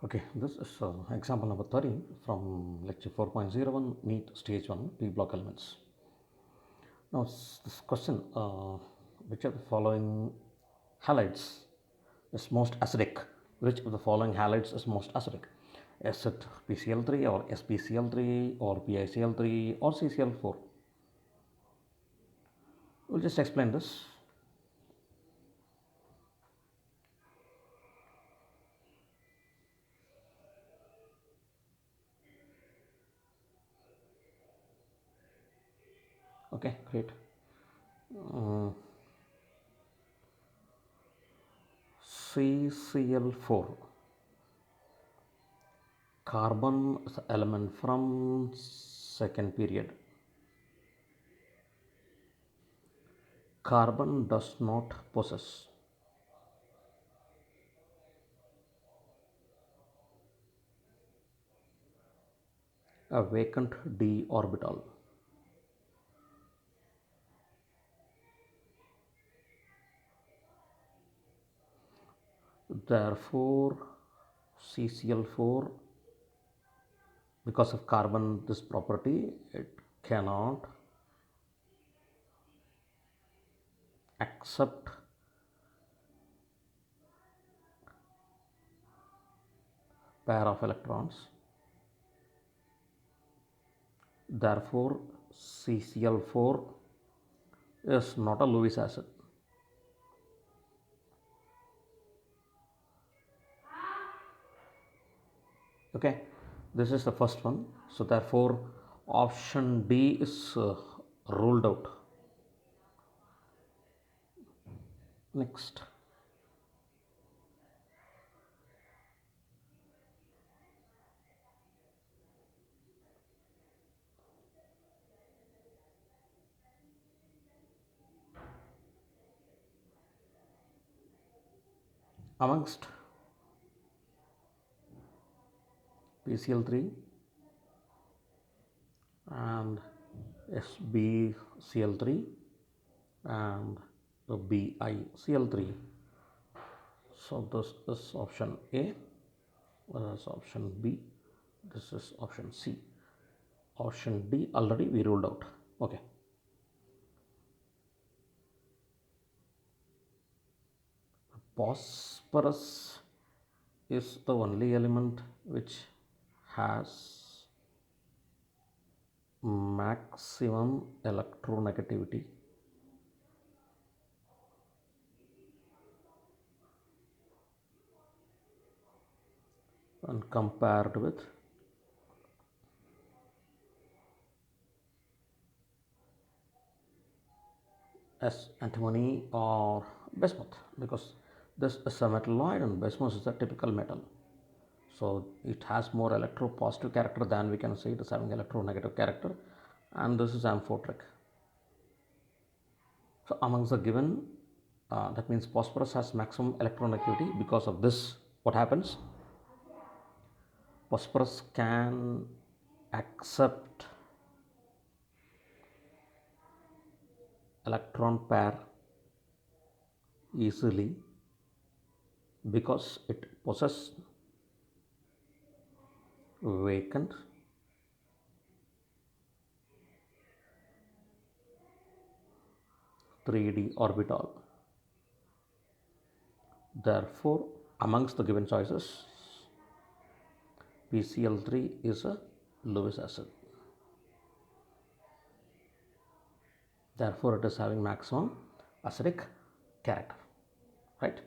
Okay, this is example number 30 from lecture 4.01 NEET stage 1 P block elements. Now this question, which of the following halides is most acidic? Which of the following halides is most acidic? Is it PCl3 or SbCl3 or PiCl3 or CCl4? We'll just explain this. Okay, great. CCl4, carbon is the element from second period. Carbon does not possess a vacant d orbital. Therefore, CCl4, because of carbon this property, it cannot accept pair of electrons. Therefore, CCl4 is not a Lewis acid. Okay, this is the first one. So therefore, option D is ruled out. Next. Amongst PCl3 and SbCl3 and the BiCl3. So this is option A, this is option B, this is option C. Option D already we ruled out. Okay. Phosphorus is the only element which has maximum electronegativity when compared with antimony or bismuth, because this is a metalloid and bismuth is a typical metal. So it has more electropositive character than we can say it is having electronegative character, and this is amphoteric. So amongst the given, that means phosphorus has maximum electronegativity. Because of this, what happens? Phosphorus can accept electron pair easily because it possesses vacant (3d) orbital. Therefore, amongst the given choices, PCl3 is a Lewis acid. Therefore, it is having maximum acidic character, right?